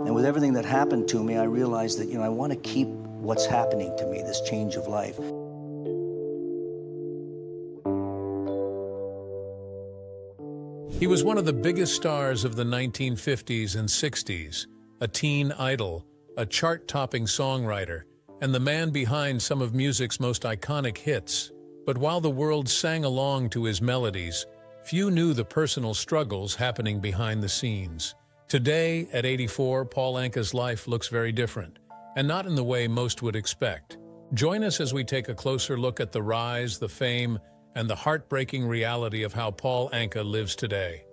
And with everything that happened to me, I realized that, I want to keep what's happening to me, this change of life. He was one of the biggest stars of the 1950s and 60s, a teen idol, a chart-topping songwriter, and the man behind some of music's most iconic hits. But while the world sang along to his melodies, few knew the personal struggles happening behind the scenes. Today, at 84, Paul Anka's life looks very different, and not in the way most would expect. Join us as we take a closer look at the rise, the fame, and the heartbreaking reality of how Paul Anka lives today.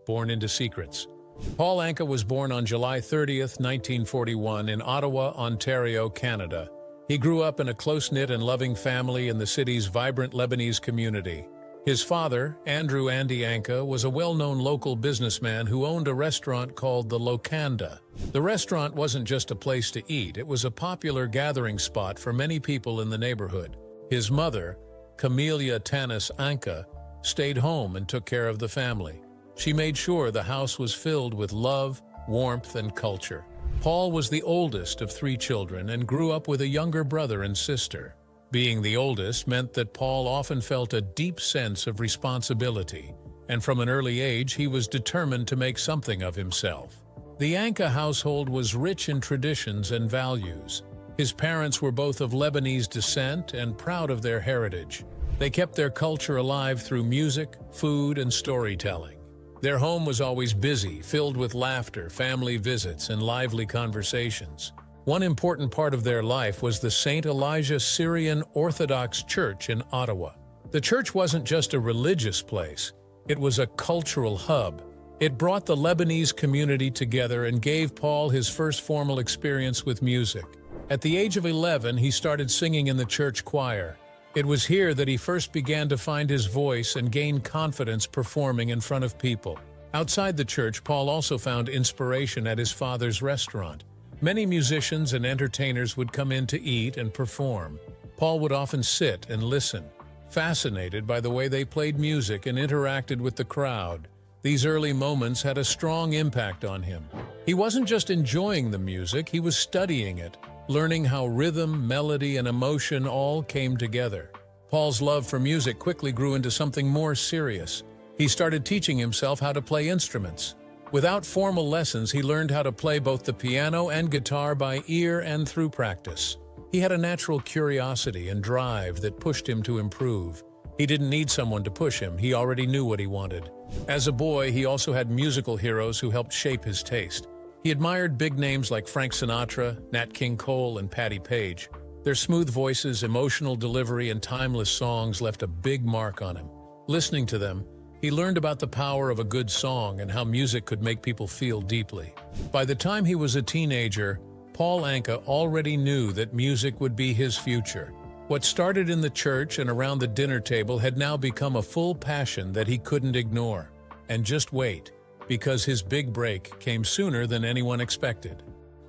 Born into secrets. Paul Anka was born on July 30th, 1941 in Ottawa, Ontario, Canada. He grew up in a close-knit and loving family in the city's vibrant Lebanese community. His father, Andrew "Andy" Anka, was a well-known local businessman who owned a restaurant called the Locanda. The restaurant wasn't just a place to eat, it was a popular gathering spot for many people in the neighborhood. His mother, Camelia Tanis Anka, stayed home and took care of the family. She made sure the house was filled with love, warmth, and culture. Paul was the oldest of 3 children and grew up with a younger brother and sister. Being the oldest meant that Paul often felt a deep sense of responsibility, and from an early age he was determined to make something of himself. The Anka household was rich in traditions and values. His parents were both of Lebanese descent and proud of their heritage. They kept their culture alive through music, food, and storytelling. Their home was always busy, filled with laughter, family visits, and lively conversations. One important part of their life was the St. Elijah Syrian Orthodox Church in Ottawa. The church wasn't just a religious place, it was a cultural hub. It brought the Lebanese community together and gave Paul his first formal experience with music. At the age of 11, he started singing in the church choir. It was here that he first began to find his voice and gain confidence performing in front of people. Outside the church, Paul also found inspiration at his father's restaurant. Many musicians and entertainers would come in to eat and perform. Paul would often sit and listen, fascinated by the way they played music and interacted with the crowd. These early moments had a strong impact on him. He wasn't just enjoying the music, he was studying it, learning how rhythm, melody, and emotion all came together. Paul's love for music quickly grew into something more serious. He started teaching himself how to play instruments. Without formal lessons, he learned how to play both the piano and guitar by ear and through practice. He had a natural curiosity and drive that pushed him to improve. He didn't need someone to push him, he already knew what he wanted. As a boy, he also had musical heroes who helped shape his taste. He admired big names like Frank Sinatra, Nat King Cole, and Patti Page. Their smooth voices, emotional delivery, and timeless songs left a big mark on him. Listening to them, he learned about the power of a good song and how music could make people feel deeply. By the time he was a teenager, Paul Anka already knew that music would be his future. What started in the church and around the dinner table had now become a full passion that he couldn't ignore. And just wait, because his big break came sooner than anyone expected.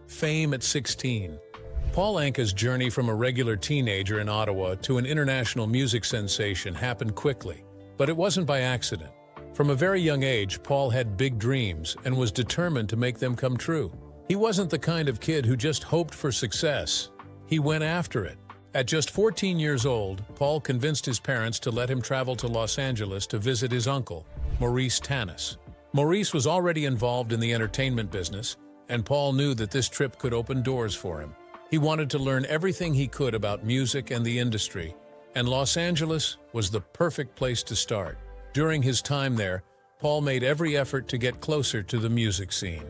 Fame at 16. Paul Anka's journey from a regular teenager in Ottawa to an international music sensation happened quickly. But it wasn't by accident. From a very young age, Paul had big dreams and was determined to make them come true. He wasn't the kind of kid who just hoped for success. He went after it. At just 14 years old, Paul convinced his parents to let him travel to Los Angeles to visit his uncle, Maurice Tanis. Maurice was already involved in the entertainment business, and Paul knew that this trip could open doors for him. He wanted to learn everything he could about music and the industry, and Los Angeles was the perfect place to start. During his time there, Paul made every effort to get closer to the music scene.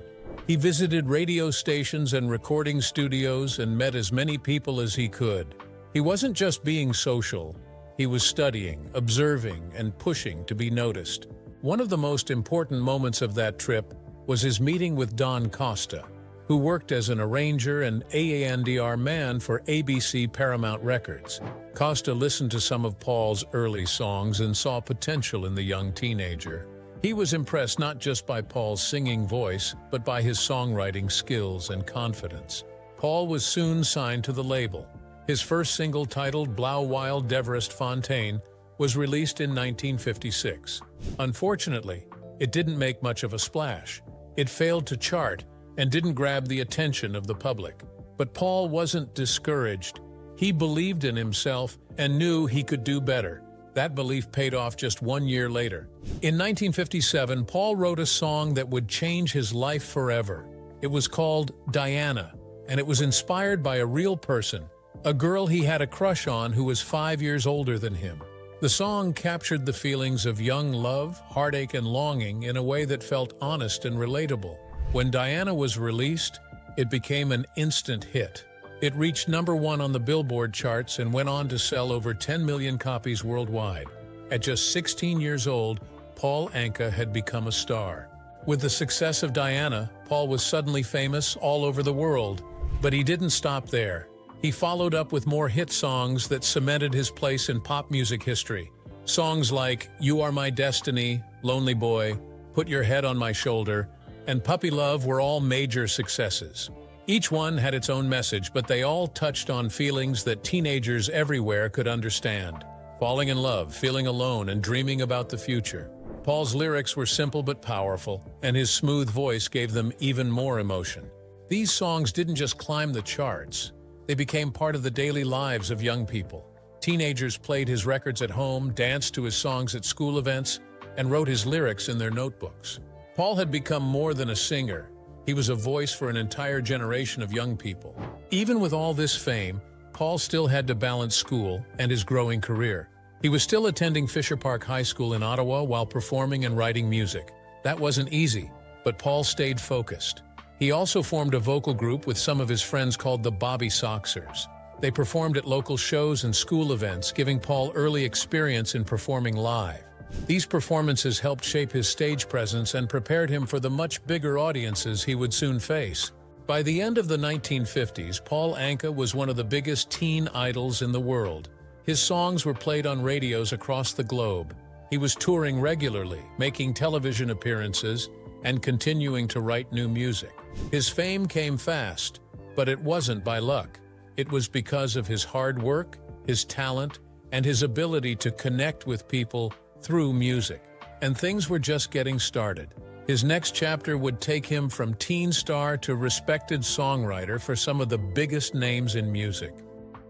He visited radio stations and recording studios and met as many people as he could. He wasn't just being social, he was studying, observing, and pushing to be noticed. One of the most important moments of that trip was his meeting with Don Costa, who worked as an arranger and AANDR man for ABC Paramount Records. Costa listened to some of Paul's early songs and saw potential in the young teenager. He was impressed not just by Paul's singing voice, but by his songwriting skills and confidence. Paul was soon signed to the label. His first single, titled Blauw Weil d'Everest Fontaine, was released in 1956. Unfortunately, it didn't make much of a splash. It failed to chart, and didn't grab the attention of the public. But Paul wasn't discouraged. He believed in himself and knew he could do better. That belief paid off just 1 year later. In 1957, Paul wrote a song that would change his life forever. It was called Diana, and it was inspired by a real person, a girl he had a crush on who was 5 years older than him. The song captured the feelings of young love, heartache, and longing in a way that felt honest and relatable. When Diana was released, it became an instant hit. It reached #1 on the Billboard charts and went on to sell over 10 million copies worldwide. At just 16 years old, Paul Anka had become a star. With the success of Diana, Paul was suddenly famous all over the world. But he didn't stop there. He followed up with more hit songs that cemented his place in pop music history. Songs like You Are My Destiny, Lonely Boy, Put Your Head on My Shoulder, and Puppy Love were all major successes. Each one had its own message, but they all touched on feelings that teenagers everywhere could understand. Falling in love, feeling alone, and dreaming about the future. Paul's lyrics were simple but powerful, and his smooth voice gave them even more emotion. These songs didn't just climb the charts. They became part of the daily lives of young people. Teenagers played his records at home, danced to his songs at school events, and wrote his lyrics in their notebooks. Paul had become more than a singer. He was a voice for an entire generation of young people. Even with all this fame, Paul still had to balance school and his growing career. He was still attending Fisher Park High School in Ottawa while performing and writing music. That wasn't easy, but Paul stayed focused. He also formed a vocal group with some of his friends called the Bobby Soxers. They performed at local shows and school events, giving Paul early experience in performing live. These performances helped shape his stage presence and prepared him for the much bigger audiences he would soon face. By the end of the 1950s, Paul Anka was one of the biggest teen idols in the world. His songs were played on radios across the globe. He was touring regularly, making television appearances, and continuing to write new music. His fame came fast, but it wasn't by luck. It was because of his hard work, his talent, and his ability to connect with people through music. And things were just getting started. His next chapter would take him from teen star to respected songwriter for some of the biggest names in music.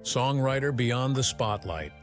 Songwriter beyond the spotlight.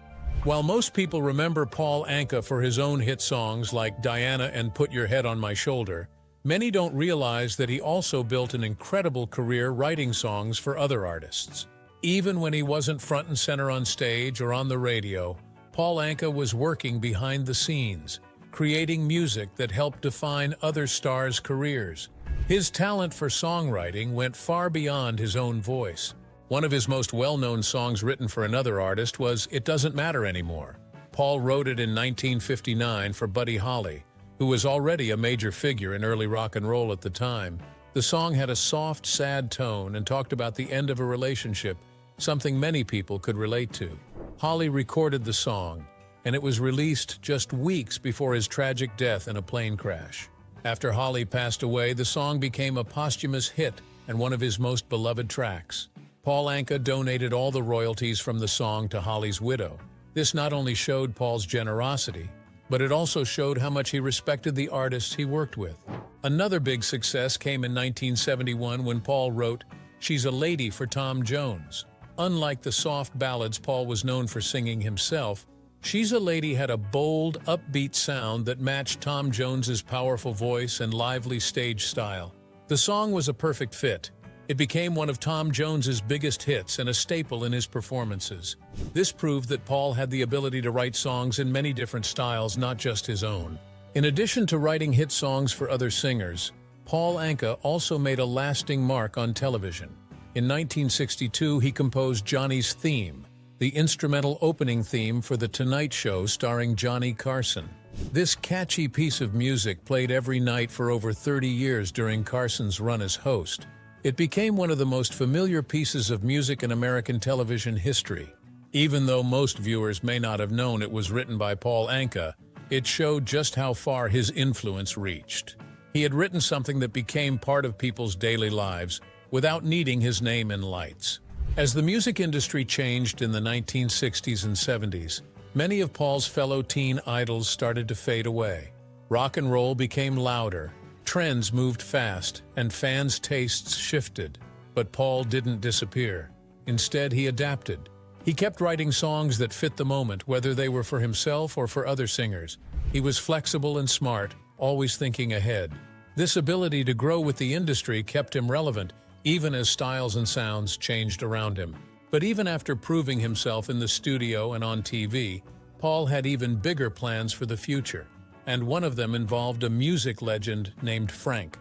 While most people remember Paul Anka for his own hit songs like Diana and Put Your Head on My Shoulder, many don't realize that he also built an incredible career writing songs for other artists. Even when he wasn't front and center on stage or on the radio, Paul Anka was working behind the scenes, creating music that helped define other stars' careers. His talent for songwriting went far beyond his own voice. One of his most well-known songs written for another artist was It Doesn't Matter Anymore. Paul wrote it in 1959 for Buddy Holly, who was already a major figure in early rock and roll at the time. The song had a soft, sad tone and talked about the end of a relationship, something many people could relate to. Holly recorded the song, and it was released just weeks before his tragic death in a plane crash. After Holly passed away, the song became a posthumous hit and one of his most beloved tracks. Paul Anka donated all the royalties from the song to Holly's widow. This not only showed Paul's generosity, but it also showed how much he respected the artists he worked with. Another big success came in 1971 when Paul wrote She's a Lady for Tom Jones. Unlike the soft ballads Paul was known for singing himself, She's a Lady had a bold, upbeat sound that matched Tom Jones's powerful voice and lively stage style. The song was a perfect fit. It became one of Tom Jones's biggest hits and a staple in his performances. This proved that Paul had the ability to write songs in many different styles, not just his own. In addition to writing hit songs for other singers, Paul Anka also made a lasting mark on television. In 1962, he composed Johnny's Theme, the instrumental opening theme for The Tonight Show starring Johnny Carson. This catchy piece of music played every night for over 30 years during Carson's run as host. It became one of the most familiar pieces of music in American television history. Even though most viewers may not have known it was written by Paul Anka, it showed just how far his influence reached. He had written something that became part of people's daily lives without needing his name in lights. As the music industry changed in the 1960s and 70s, many of Paul's fellow teen idols started to fade away. Rock and roll became louder, Trends moved fast, and fans' tastes shifted. But Paul didn't disappear. Instead, he adapted. He kept writing songs that fit the moment, whether they were for himself or for other singers. He was flexible and smart, always thinking ahead. This ability to grow with the industry kept him relevant, even as styles and sounds changed around him. But even after proving himself in the studio and on TV, Paul had even bigger plans for the future. And one of them involved a music legend named Frank,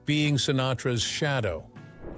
being Sinatra's shadow.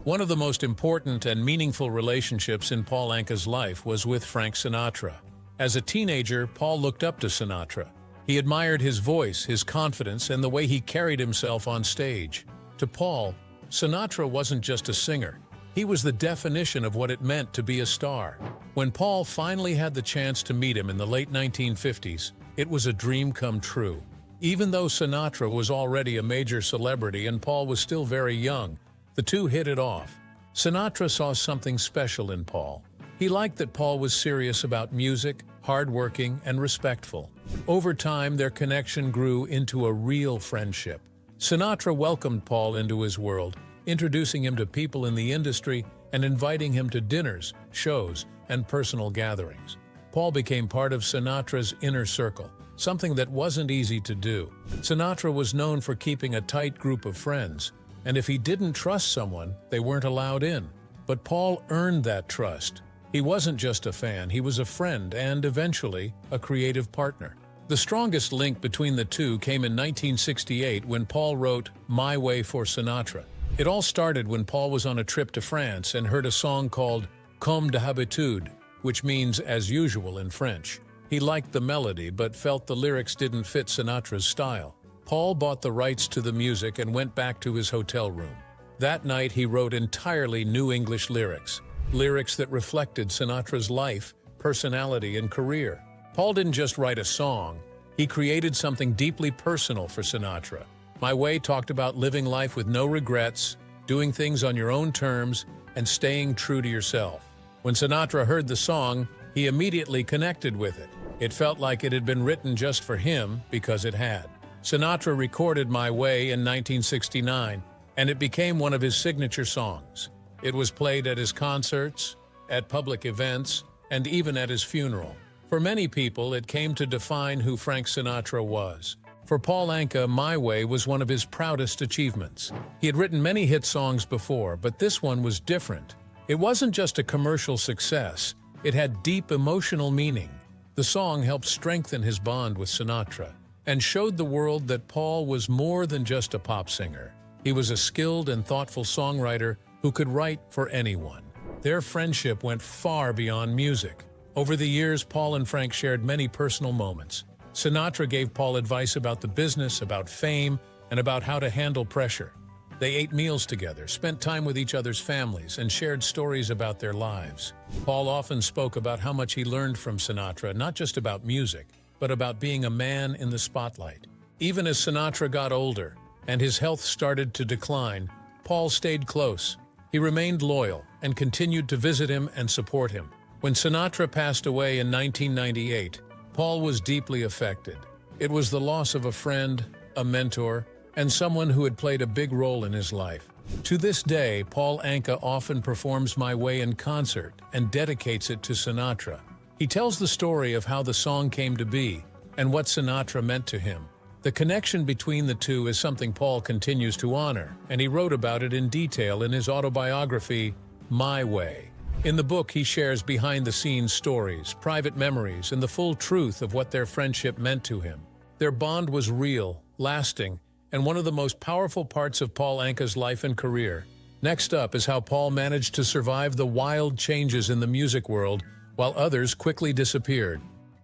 One of the most important and meaningful relationships in Paul Anka's life was with Frank Sinatra. As a teenager, Paul looked up to Sinatra. He admired his voice, his confidence, and the way he carried himself on stage. To Paul, Sinatra wasn't just a singer. He was the definition of what it meant to be a star. When Paul finally had the chance to meet him in the late 1950s, it was a dream come true. Even though Sinatra was already a major celebrity and Paul was still very young, the two hit it off. Sinatra saw something special in Paul. He liked that Paul was serious about music, hardworking, and respectful. Over time, their connection grew into a real friendship. Sinatra welcomed Paul into his world, introducing him to people in the industry and inviting him to dinners, shows, and personal gatherings. Paul became part of Sinatra's inner circle, something that wasn't easy to do. Sinatra was known for keeping a tight group of friends, and if he didn't trust someone, they weren't allowed in. But Paul earned that trust. He wasn't just a fan, he was a friend and, eventually, a creative partner. The strongest link between the two came in 1968 when Paul wrote My Way for Sinatra. It all started when Paul was on a trip to France and heard a song called Comme d'habitude, which means as usual in French. He liked the melody but felt the lyrics didn't fit Sinatra's style. Paul bought the rights to the music and went back to his hotel room. That night he wrote entirely new English lyrics that reflected Sinatra's life, personality, and career. Paul didn't just write a song, he created something deeply personal for Sinatra. My Way talked about living life with no regrets, doing things on your own terms, and staying true to yourself. When Sinatra heard the song, he immediately connected with it. It felt like it had been written just for him because it had. Sinatra recorded My Way in 1969, and it became one of his signature songs. It was played at his concerts, at public events, and even at his funeral. For many people, it came to define who Frank Sinatra was. For Paul Anka, My Way was one of his proudest achievements. He had written many hit songs before, but this one was different. It wasn't just a commercial success, it had deep emotional meaning. The song helped strengthen his bond with Sinatra and showed the world that Paul was more than just a pop singer. He was a skilled and thoughtful songwriter who could write for anyone. Their friendship went far beyond music. Over the years, Paul and Frank shared many personal moments. Sinatra gave Paul advice about the business, about fame, and about how to handle pressure. They ate meals together, spent time with each other's families, and shared stories about their lives. Paul often spoke about how much he learned from Sinatra, not just about music, but about being a man in the spotlight. Even as Sinatra got older and his health started to decline, Paul stayed close. He remained loyal and continued to visit him and support him. When Sinatra passed away in 1998, Paul was deeply affected. It was the loss of a friend, a mentor, and someone who had played a big role in his life. To this day, Paul Anka often performs My Way in concert and dedicates it to Sinatra. He tells the story of how the song came to be and what Sinatra meant to him. The connection between the two is something Paul continues to honor, and he wrote about it in detail in his autobiography, My Way. In the book, he shares behind-the-scenes stories, private memories, and the full truth of what their friendship meant to him. Their bond was real, lasting, and one of the most powerful parts of Paul Anka's life and career. Next up is how Paul managed to survive the wild changes in the music world while others quickly disappeared.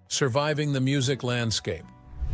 Surviving the music landscape.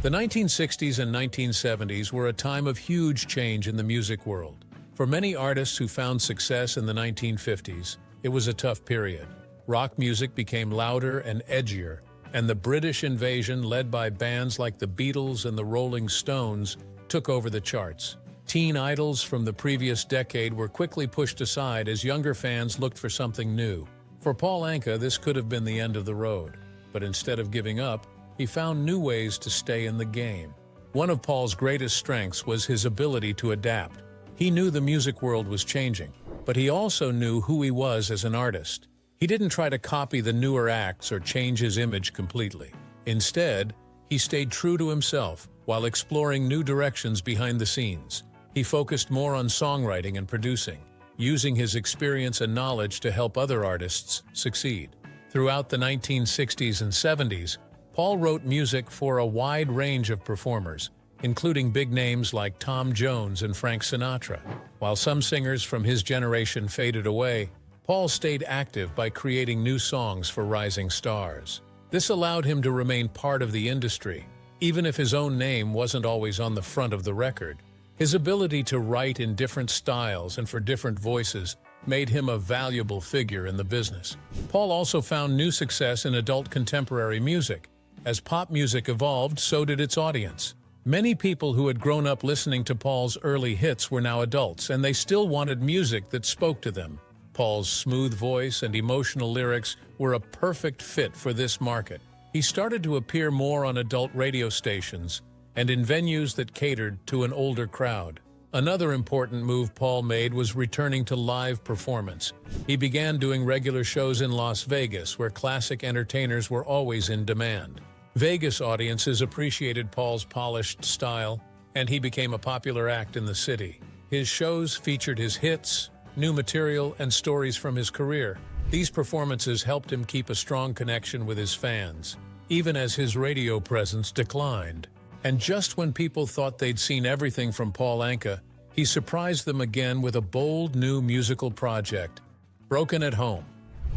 The 1960s and 1970s were a time of huge change in the music world. For many artists who found success in the 1950s, it was a tough period. Rock music became louder and edgier, and the British invasion, led by bands like the Beatles and the Rolling Stones, took over the charts. Teen idols from the previous decade were quickly pushed aside as younger fans looked for something new. For Paul Anka, this could have been the end of the road, but instead of giving up, he found new ways to stay in the game. One of Paul's greatest strengths was his ability to adapt. He knew the music world was changing, but he also knew who he was as an artist. He didn't try to copy the newer acts or change his image completely. Instead, he stayed true to himself while exploring new directions behind the scenes. He focused more on songwriting and producing, using his experience and knowledge to help other artists succeed. Throughout the 1960s and 70s, Paul wrote music for a wide range of performers, including big names like Tom Jones and Frank Sinatra. While some singers from his generation faded away, Paul stayed active by creating new songs for rising stars. This allowed him to remain part of the industry, even if his own name wasn't always on the front of the record. His ability to write in different styles and for different voices made him a valuable figure in the business. Paul also found new success in adult contemporary music. As pop music evolved, so did its audience. Many people who had grown up listening to Paul's early hits were now adults, and they still wanted music that spoke to them. Paul's smooth voice and emotional lyrics were a perfect fit for this market. He started to appear more on adult radio stations and in venues that catered to an older crowd. Another important move Paul made was returning to live performance. He began doing regular shows in Las Vegas, where classic entertainers were always in demand. Vegas audiences appreciated Paul's polished style, and he became a popular act in the city. His shows featured his hits, new material, and stories from his career. These performances helped him keep a strong connection with his fans, even as his radio presence declined. And just when people thought they'd seen everything from Paul Anka, he surprised them again with a bold new musical project, Broken at Home.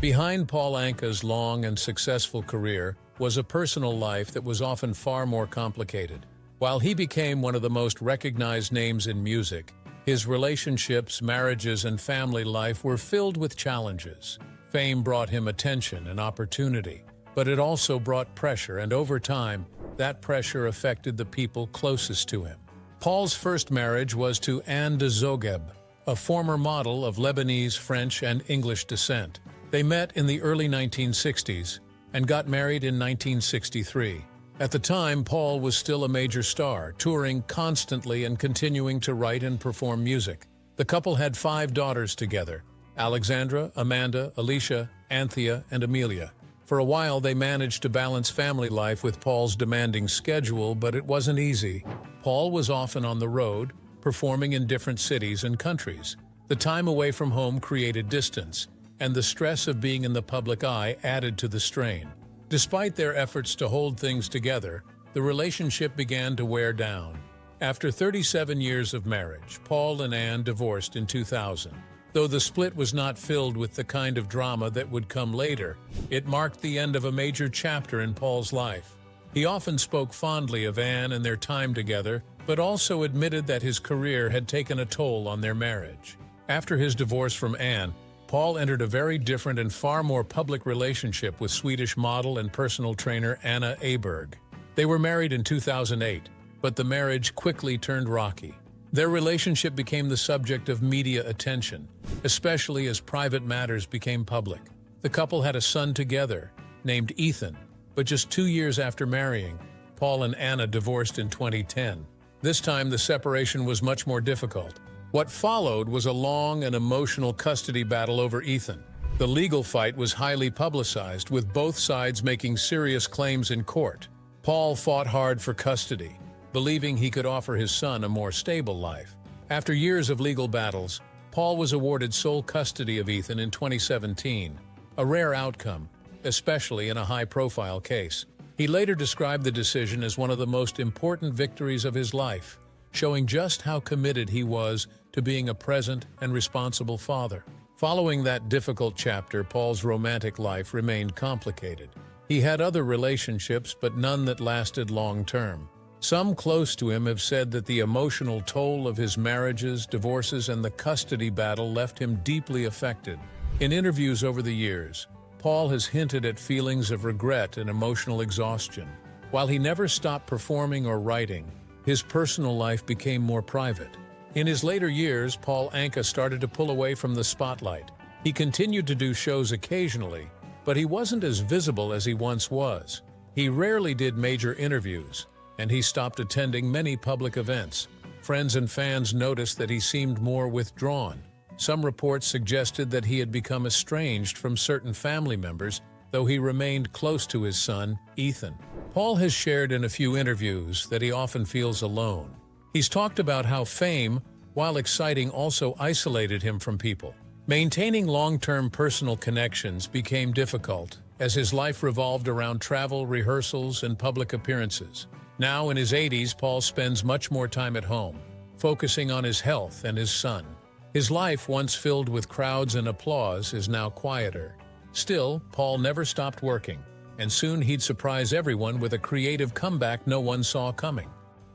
Behind Paul Anka's long and successful career was a personal life that was often far more complicated. While he became one of the most recognized names in music, his relationships, marriages, and family life were filled with challenges. Fame brought him attention and opportunity, but it also brought pressure, and over time, that pressure affected the people closest to him. Paul's first marriage was to Anne de Zogeb, a former model of Lebanese, French, and English descent. They met in the early 1960s and got married in 1963. At the time, Paul was still a major star, touring constantly and continuing to write and perform music. The couple had 5 daughters together: Alexandra, Amanda, Alicia, Anthea, and Amelia. For a while, they managed to balance family life with Paul's demanding schedule, but it wasn't easy. Paul was often on the road, performing in different cities and countries. The time away from home created distance, and the stress of being in the public eye added to the strain. Despite their efforts to hold things together, the relationship began to wear down. After 37 years of marriage, Paul and Anne divorced in 2000. Though the split was not filled with the kind of drama that would come later, it marked the end of a major chapter in Paul's life. He often spoke fondly of Anne and their time together, but also admitted that his career had taken a toll on their marriage. After his divorce from Anne, Paul entered a very different and far more public relationship with Swedish model and personal trainer Anna Aberg. They were married in 2008, but the marriage quickly turned rocky. Their relationship became the subject of media attention, especially as private matters became public. The couple had a son together, named Ethan, but just 2 years after marrying, Paul and Anna divorced in 2010. This time, the separation was much more difficult. What followed was a long and emotional custody battle over Ethan. The legal fight was highly publicized, with both sides making serious claims in court. Paul fought hard for custody, believing he could offer his son a more stable life. After years of legal battles, Paul was awarded sole custody of Ethan in 2017, a rare outcome, especially in a high-profile case. He later described the decision as one of the most important victories of his life, showing just how committed he was to being a present and responsible father. Following that difficult chapter, Paul's romantic life remained complicated. He had other relationships, but none that lasted long-term. Some close to him have said that the emotional toll of his marriages, divorces, and the custody battle left him deeply affected. In interviews over the years, Paul has hinted at feelings of regret and emotional exhaustion. While he never stopped performing or writing, his personal life became more private. In his later years, Paul Anka started to pull away from the spotlight. He continued to do shows occasionally, but he wasn't as visible as he once was. He rarely did major interviews, and he stopped attending many public events. Friends and fans noticed that he seemed more withdrawn. Some reports suggested that he had become estranged from certain family members, though he remained close to his son, Ethan. Paul has shared in a few interviews that he often feels alone. He's talked about how fame, while exciting, also isolated him from people. Maintaining long-term personal connections became difficult, as his life revolved around travel, rehearsals, and public appearances. Now, in his 80s, Paul spends much more time at home, focusing on his health and his son. His life, once filled with crowds and applause, is now quieter. Still, Paul never stopped working, and soon he'd surprise everyone with a creative comeback no one saw coming.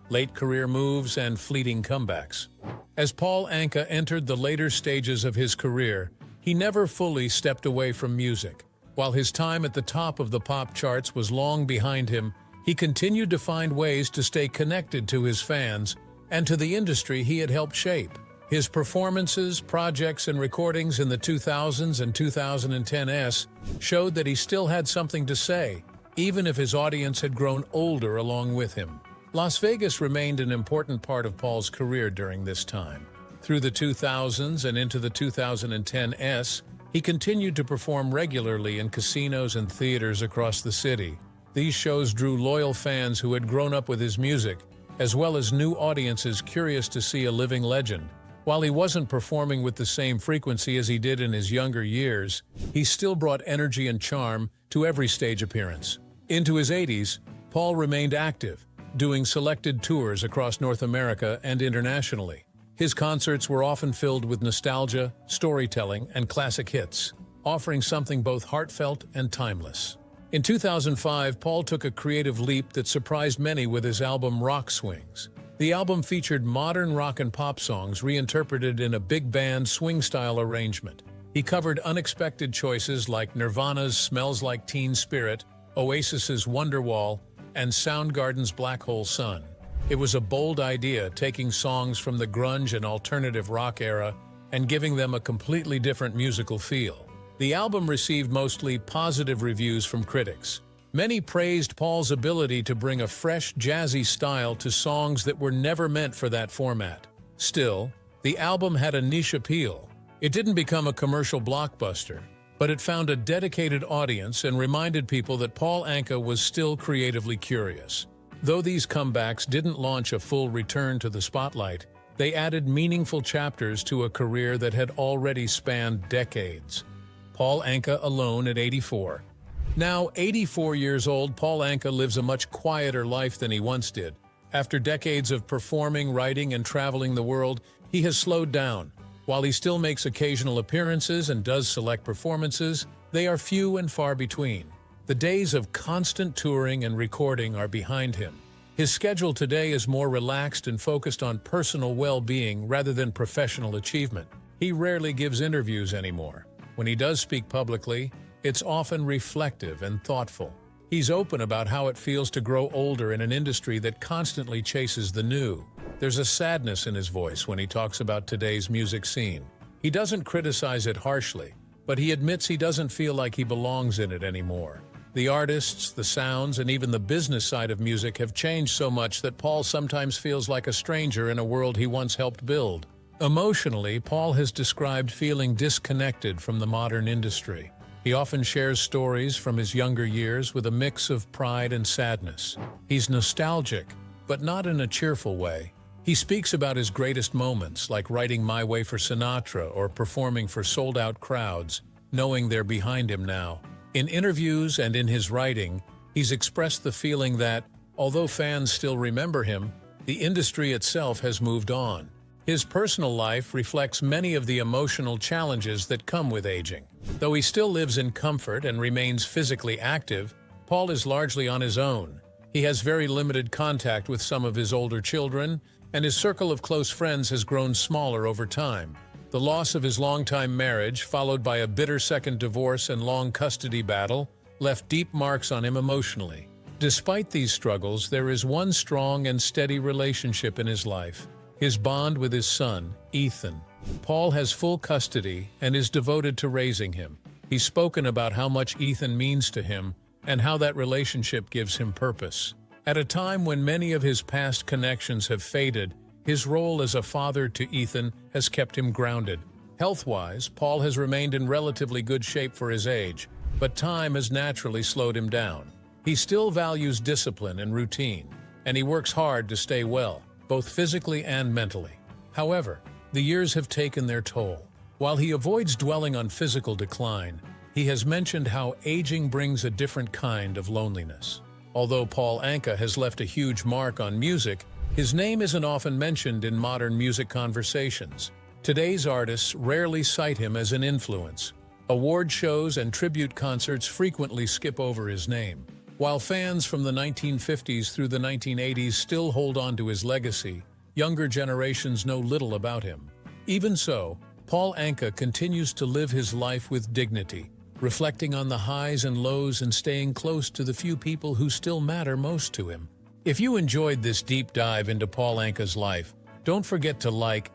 Late career moves and fleeting comebacks. As Paul Anka entered the later stages of his career, he never fully stepped away from music. While his time at the top of the pop charts was long behind him, he continued to find ways to stay connected to his fans and to the industry he had helped shape. His performances, projects, and recordings in the 2000s and 2010s showed that he still had something to say, even if his audience had grown older along with him. Las Vegas remained an important part of Paul's career during this time. Through the 2000s and into the 2010s, he continued to perform regularly in casinos and theaters across the city. These shows drew loyal fans who had grown up with his music, as well as new audiences curious to see a living legend. While he wasn't performing with the same frequency as he did in his younger years, he still brought energy and charm to every stage appearance. Into his 80s, Paul remained active, doing selected tours across North America and internationally. His concerts were often filled with nostalgia, storytelling, and classic hits, offering something both heartfelt and timeless. In 2005, Paul took a creative leap that surprised many with his album Rock Swings. The album featured modern rock and pop songs reinterpreted in a big band swing-style arrangement. He covered unexpected choices like Nirvana's Smells Like Teen Spirit, Oasis's Wonderwall, and Soundgarden's Black Hole Sun. It was a bold idea, taking songs from the grunge and alternative rock era and giving them a completely different musical feel. The album received mostly positive reviews from critics. Many praised Paul's ability to bring a fresh, jazzy style to songs that were never meant for that format. Still, the album had a niche appeal. It didn't become a commercial blockbuster, but it found a dedicated audience and reminded people that Paul Anka was still creatively curious. Though these comebacks didn't launch a full return to the spotlight, they added meaningful chapters to a career that had already spanned decades. Paul Anka alone at 84. Now 84 years old, Paul Anka lives a much quieter life than he once did. After decades of performing, writing, and traveling the world, he has slowed down. While he still makes occasional appearances and does select performances, they are few and far between. The days of constant touring and recording are behind him. His schedule today is more relaxed and focused on personal well-being rather than professional achievement. He rarely gives interviews anymore. When he does speak publicly, it's often reflective and thoughtful. He's open about how it feels to grow older in an industry that constantly chases the new. There's a sadness in his voice when he talks about today's music scene. He doesn't criticize it harshly, but he admits he doesn't feel like he belongs in it anymore. The artists, the sounds, and even the business side of music have changed so much that Paul sometimes feels like a stranger in a world he once helped build. Emotionally, Paul has described feeling disconnected from the modern industry. He often shares stories from his younger years with a mix of pride and sadness. He's nostalgic, but not in a cheerful way. He speaks about his greatest moments, like writing My Way for Sinatra or performing for sold-out crowds, knowing they're behind him now. In interviews and in his writing, he's expressed the feeling that, although fans still remember him, the industry itself has moved on. His personal life reflects many of the emotional challenges that come with aging. Though he still lives in comfort and remains physically active, Paul is largely on his own. He has very limited contact with some of his older children, and his circle of close friends has grown smaller over time. The loss of his longtime marriage, followed by a bitter second divorce and long custody battle, left deep marks on him emotionally. Despite these struggles, there is one strong and steady relationship in his life: his bond with his son, Ethan. Paul has full custody and is devoted to raising him. He's spoken about how much Ethan means to him and how that relationship gives him purpose. At a time when many of his past connections have faded, his role as a father to Ethan has kept him grounded. Health-wise, Paul has remained in relatively good shape for his age, but time has naturally slowed him down. He still values discipline and routine, and he works hard to stay well, both physically and mentally. However, the years have taken their toll. While he avoids dwelling on physical decline, he has mentioned how aging brings a different kind of loneliness. Although Paul Anka has left a huge mark on music, his name isn't often mentioned in modern music conversations. Today's artists rarely cite him as an influence. Award shows and tribute concerts frequently skip over his name. While fans from the 1950s through the 1980s still hold on to his legacy, younger generations know little about him. Even so, Paul Anka continues to live his life with dignity, reflecting on the highs and lows and staying close to the few people who still matter most to him. If you enjoyed this deep dive into Paul Anka's life, don't forget to like,